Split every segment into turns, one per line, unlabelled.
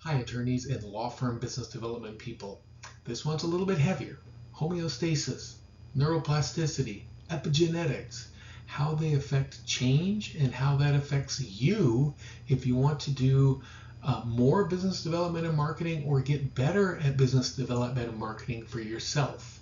Hi, attorneys and law firm business development people. This one's a little bit heavier. Homeostasis, neuroplasticity, epigenetics, how they affect change and how that affects you if you want to do more business development and marketing or get better at business development and marketing for yourself.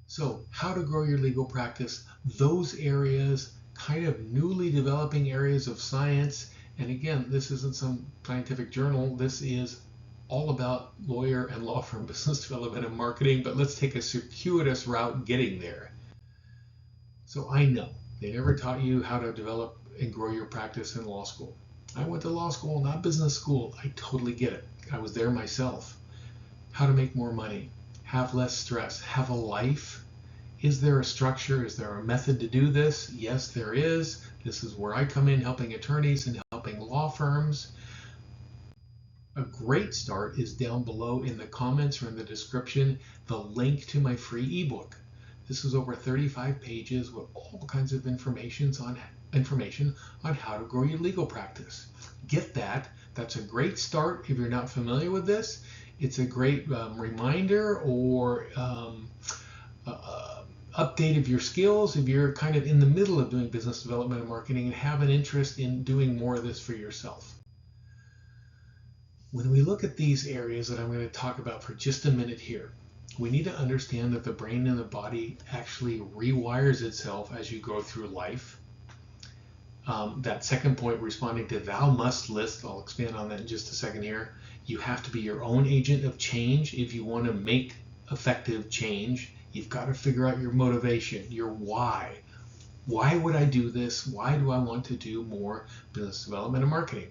So, how to grow your legal practice, those areas, kind of newly developing areas of science. And again, this isn't some scientific journal. This is all about lawyer and law firm business development and marketing, but let's take a circuitous route getting there. So I know they never taught you how to develop and grow your practice in law school. I went to law school, not business school. I totally get it. I was there myself. How to make more money, have less stress, have a life. Is there a structure? Is there a method to do this? Yes, there is. This is where I come in, helping attorneys and helping law firms. A great start is down below in the comments or in the description, the link to my free ebook. This is over 35 pages with all kinds of information on how to grow your legal practice. Get that. That's a great start if you're not familiar with this. It's a great reminder or update of your skills if you're kind of in the middle of doing business development and marketing and have an interest in doing more of this for yourself. When we look at these areas that I'm going to talk about for just a minute here, we need to understand that the brain and the body actually rewires itself as you go through life. That second point, responding to thou must list, I'll expand on that in just a second here. You have to be your own agent of change if you want to make effective change. You've got to figure out your motivation, your why. Why would I do this? Why do I want to do more business development and marketing?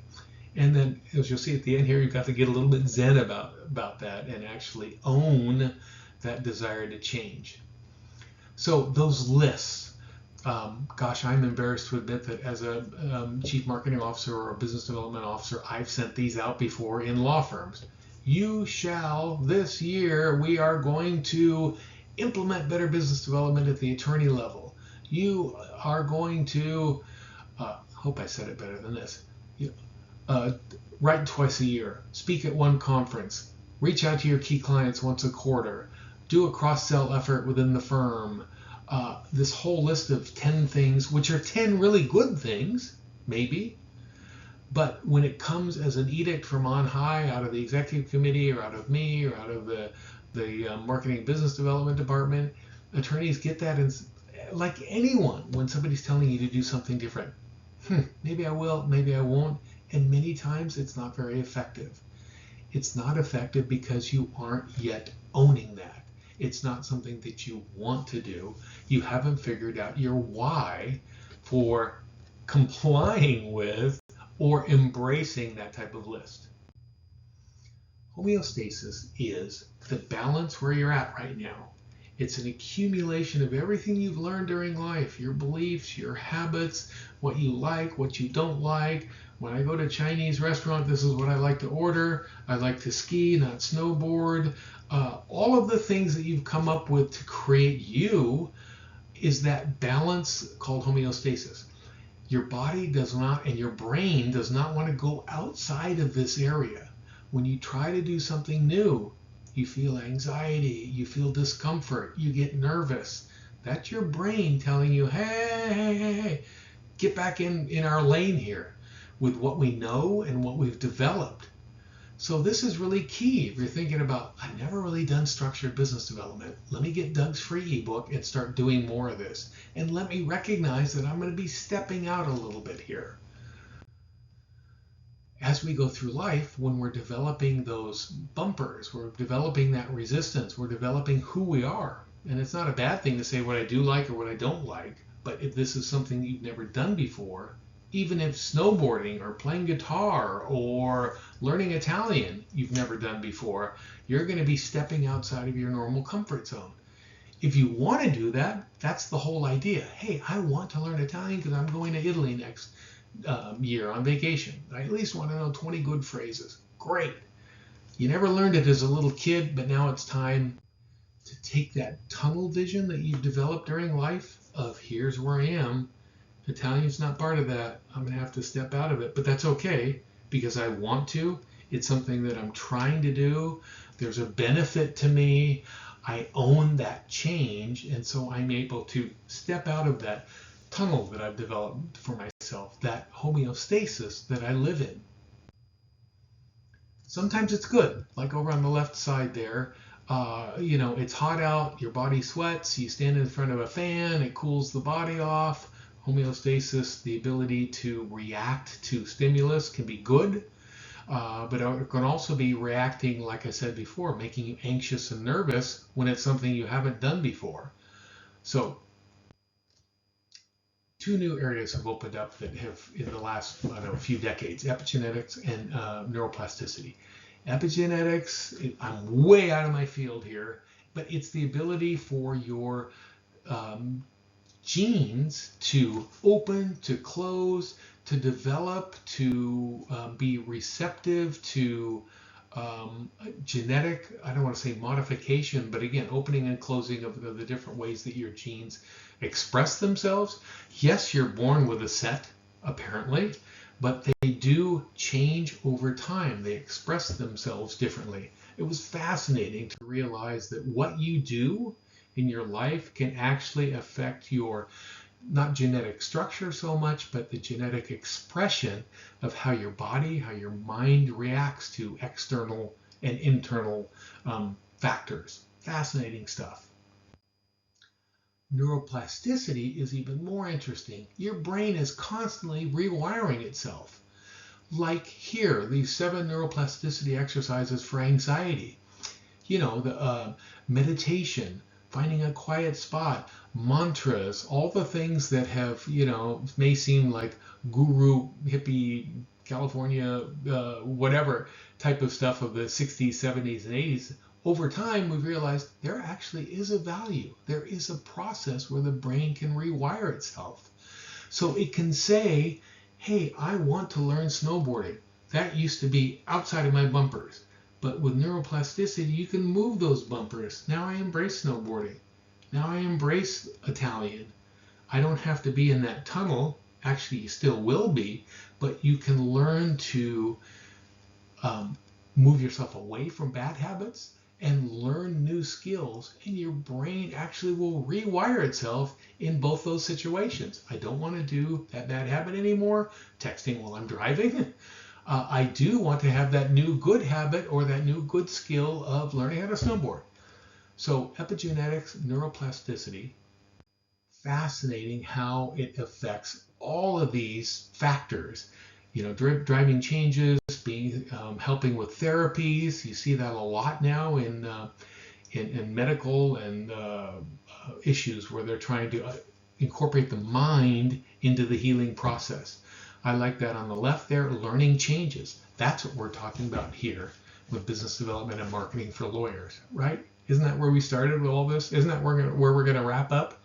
And then, as you'll see at the end here, you've got to get a little bit zen about that and actually own that desire to change. So those lists, gosh, I'm embarrassed to admit that as a chief marketing officer or a business development officer, I've sent these out before in law firms. You shall, this year, we are going to implement better business development at the attorney level. You are going to, hope I said it better than this, write twice a year, speak at one conference, reach out to your key clients once a quarter, do a cross-sell effort within the firm. This whole list of 10 things, which are 10 really good things, maybe, but when it comes as an edict from on high, out of the executive committee or out of me or out of the marketing business development department, attorneys get that, and like anyone, when somebody's telling you to do something different, maybe I will, maybe I won't, and many times it's not very effective. It's not effective because you aren't yet owning that. It's not something that you want to do. You haven't figured out your why for complying with or embracing that type of list. Homeostasis is the balance where you're at right now. It's an accumulation of everything you've learned during life, your beliefs, your habits, what you like, what you don't like. When I go to a Chinese restaurant, this is what I like to order. I like to ski, not snowboard. All of the things that you've come up with to create you is that balance called homeostasis. Your body does not, and your brain does not want to go outside of this area. When you try to do something new, you feel anxiety, you feel discomfort, you get nervous. That's your brain telling you, hey, get back in our lane here with what we know and what we've developed. So this is really key. If you're thinking about, I've never really done structured business development. Let me get Doug's free ebook and start doing more of this. And let me recognize that I'm going to be stepping out a little bit here. As we go through life, when we're developing those bumpers, we're developing that resistance, we're developing who we are. And it's not a bad thing to say what I do like or what I don't like, but if this is something you've never done before, even if snowboarding or playing guitar or learning Italian you've never done before, you're going to be stepping outside of your normal comfort zone. If you want to do that, that's the whole idea. Hey, I want to learn Italian because I'm going to Italy next year on vacation. I at least want to know 20 good phrases. Great. You never learned it as a little kid, but now it's time to take that tunnel vision that you've developed during life of here's where I am. Italian's not part of that. I'm going to have to step out of it, but that's okay because I want to It's something that I'm trying to do. There's a benefit to me. I own that change, and so I'm able to step out of that tunnel that I've developed for myself, that homeostasis that I live in. Sometimes it's good, like over on the left side there. It's hot out, your body sweats, you stand in front of a fan, it cools the body off. Homeostasis, the ability to react to stimulus, can be good, but it can also be reacting, like I said before, making you anxious and nervous when it's something you haven't done before. So two new areas have opened up that have, in the last, few decades, epigenetics and neuroplasticity. Epigenetics, I'm way out of my field here, but it's the ability for your genes to open, to close, to develop, to be receptive to genetic, I don't want to say modification, but again, opening and closing of the different ways that your genes express themselves. Yes, you're born with a set, apparently, but they do change over time. They express themselves differently. It was fascinating to realize that what you do in your life can actually affect your, not genetic structure so much, but the genetic expression of how your body, how your mind reacts to external and internal factors. Fascinating stuff. Neuroplasticity is even more interesting. Your brain is constantly rewiring itself. Like here, these 7 neuroplasticity exercises for anxiety. The meditation, finding a quiet spot, mantras, all the things that have, may seem like guru, hippie, California, whatever type of stuff of the 60s, 70s, and 80s. Over time, we've realized there actually is a value. There is a process where the brain can rewire itself. So it can say, hey, I want to learn snowboarding. That used to be outside of my bumpers. But with neuroplasticity, you can move those bumpers. Now I embrace snowboarding. Now I embrace Italian. I don't have to be in that tunnel. Actually, you still will be, but you can learn to move yourself away from bad habits and learn new skills, and your brain actually will rewire itself in both those situations. I don't want to do that bad habit anymore, texting while I'm driving. I do want to have that new good habit or that new good skill of learning how to snowboard. So epigenetics, neuroplasticity, fascinating how it affects all of these factors. Driving changes, helping with therapies. You see that a lot now in medical and issues where they're trying to incorporate the mind into the healing process. I like that on the left there, learning changes. That's what we're talking about here with business development and marketing for lawyers, right? Isn't that where we started with all this? Isn't that where we're going to wrap up?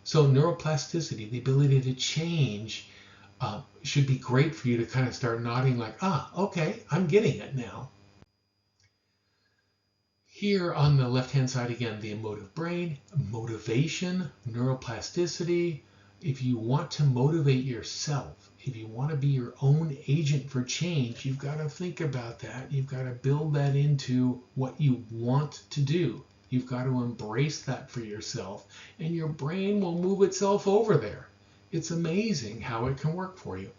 So neuroplasticity, the ability to change, should be great for you to kind of start nodding like, okay, I'm getting it now. Here on the left-hand side, again, the emotive brain, motivation, neuroplasticity. If you want to motivate yourself, if you want to be your own agent for change, you've got to think about that. You've got to build that into what you want to do. You've got to embrace that for yourself, and your brain will move itself over there. It's amazing how it can work for you.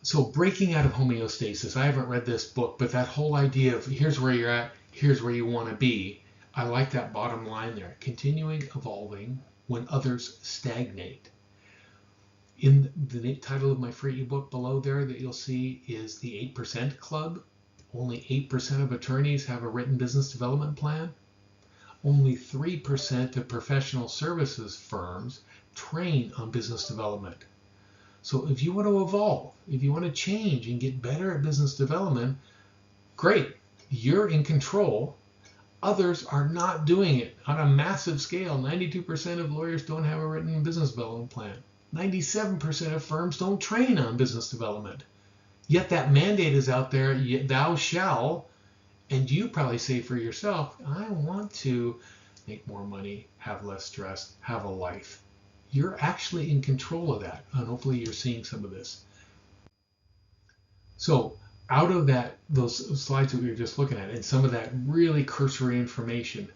So breaking out of homeostasis, I haven't read this book, but that whole idea of here's where you're at, here's where you want to be, I like that bottom line there. Continuing evolving when others stagnate. In the title of my free ebook below there that you'll see is the 8% Club. Only 8% of attorneys have a written business development plan. Only 3% of professional services firms train on business development. So if you want to evolve, if you want to change and get better at business development, great, you're in control. Others are not doing it on a massive scale. 92% of lawyers don't have a written business development plan. 97% of firms don't train on business development. Yet that mandate is out there, thou shall, and you probably say for yourself, I want to make more money, have less stress, have a life. You're actually in control of that, and hopefully you're seeing some of this. So out of those slides that we were just looking at, and some of that really cursory information,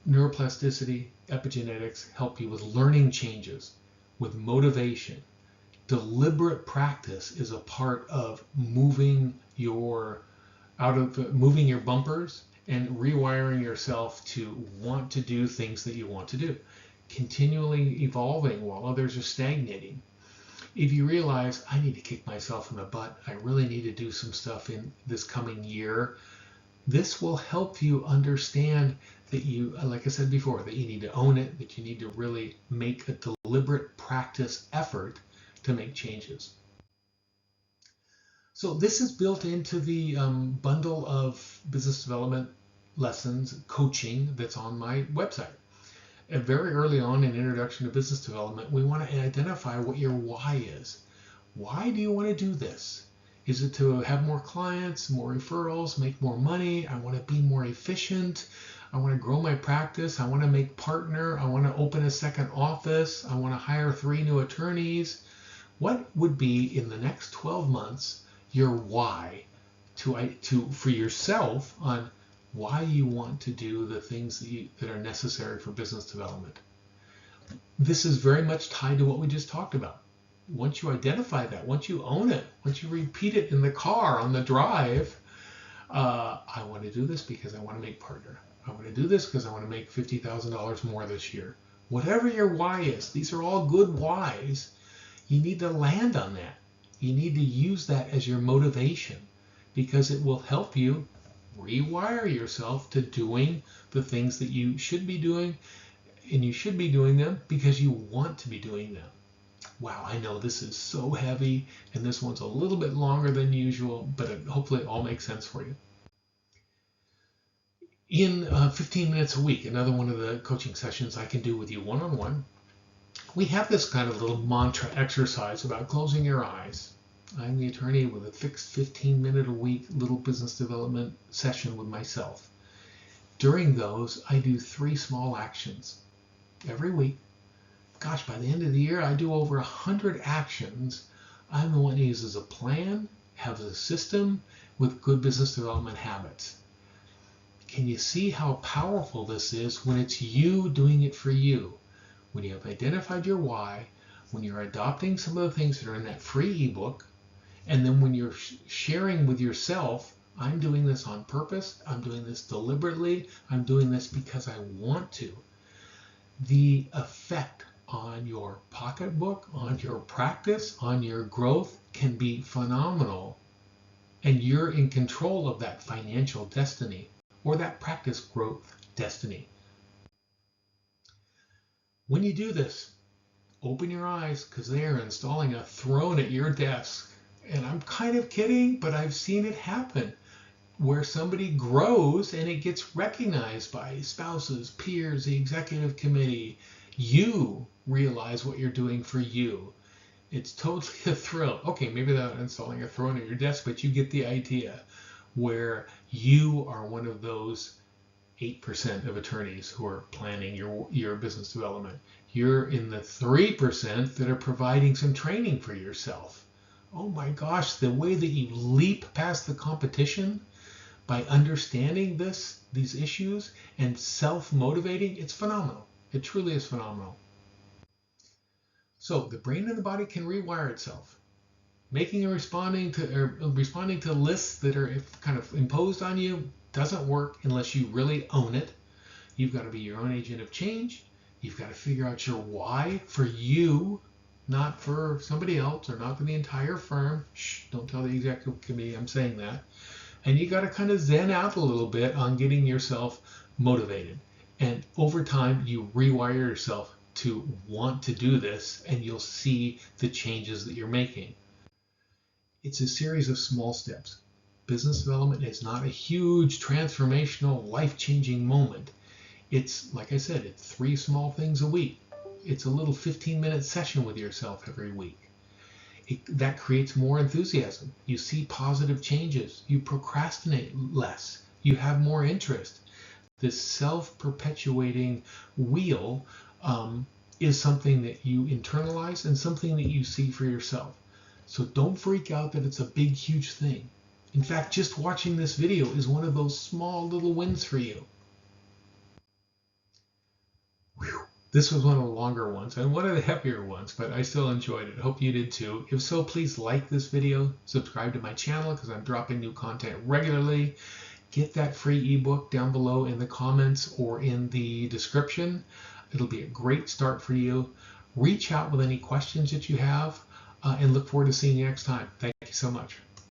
neuroplasticity, epigenetics help you with learning changes, with motivation. Deliberate practice is a part of moving your bumpers and rewiring yourself to want to do things that you want to do, continually evolving while others are stagnating. If you realize, I need to kick myself in the butt, I really need to do some stuff in this coming year, this will help you understand that you, like I said before, that you need to own it, that you need to really make a deliberate practice effort to make changes. So this is built into the bundle of business development lessons, coaching that's on my website. And very early on in Introduction to Business Development, we want to identify what your why is. Why do you want to do this? Is it to have more clients, more referrals, make more money? I want to be more efficient. I want to grow my practice. I want to make partner. I want to open a second office. I want to hire 3 new attorneys. What would be in the next 12 months your why for yourself on why you want to do the things that are necessary for business development? This is very much tied to what we just talked about. Once you identify that, once you own it, once you repeat it in the car on the drive, I want to do this because I want to make partner. I want to do this because I want to make $50,000 more this year. Whatever your why is, these are all good whys. You need to land on that. You need to use that as your motivation because it will help you rewire yourself to doing the things that you should be doing, and you should be doing them because you want to be doing them. Wow, I know this is so heavy, and this one's a little bit longer than usual, but hopefully it all makes sense for you. In 15 minutes a week, another one of the coaching sessions I can do with you one-on-one, we have this kind of little mantra exercise about closing your eyes. I'm the attorney with a fixed 15-minute-a-week little business development session with myself. During those, I do 3 small actions every week. Gosh, by the end of the year, I do over 100 actions. I'm the one who uses a plan, has a system with good business development habits. Can you see how powerful this is when it's you doing it for you? When you have identified your why, when you're adopting some of the things that are in that free ebook, and then when you're sharing with yourself, I'm doing this on purpose, I'm doing this deliberately, I'm doing this because I want to. The effect on your pocketbook, on your practice, on your growth can be phenomenal. And you're in control of that financial destiny or that practice growth destiny. When you do this, open your eyes because they are installing a throne at your desk. And I'm kind of kidding, but I've seen it happen where somebody grows and it gets recognized by spouses, peers, the executive committee. You realize what you're doing for you. It's totally a thrill. Okay, maybe they're not installing a throne at your desk, but you get the idea where you are one of those 8% of attorneys who are planning your business development. You're in the 3% that are providing some training for yourself. Oh my gosh, the way that you leap past the competition by understanding these issues and self-motivating, it's phenomenal. It truly is phenomenal. So the brain and the body can rewire itself. Making and responding to lists that are kind of imposed on you doesn't work unless you really own it. You've got to be your own agent of change. You've got to figure out your why for you, not for somebody else or not for the entire firm. Shh, don't tell the executive committee I'm saying that. And you got to kind of zen out a little bit on getting yourself motivated. And over time, you rewire yourself to want to do this, and you'll see the changes that you're making. It's a series of small steps. Business development is not a huge transformational, life-changing moment. It's, like I said, it's 3 small things a week. It's a little 15-minute session with yourself every week. That creates more enthusiasm. You see positive changes. You procrastinate less. You have more interest. This self-perpetuating wheel is something that you internalize and something that you see for yourself. So don't freak out that it's a big, huge thing. In fact, just watching this video is one of those small little wins for you. Whew. This was one of the longer ones and one of the heavier ones, but I still enjoyed it. Hope you did too. If so, please like this video, subscribe to my channel because I'm dropping new content regularly. Get that free ebook down below in the comments or in the description. It'll be a great start for you. Reach out with any questions that you have and look forward to seeing you next time. Thank you so much.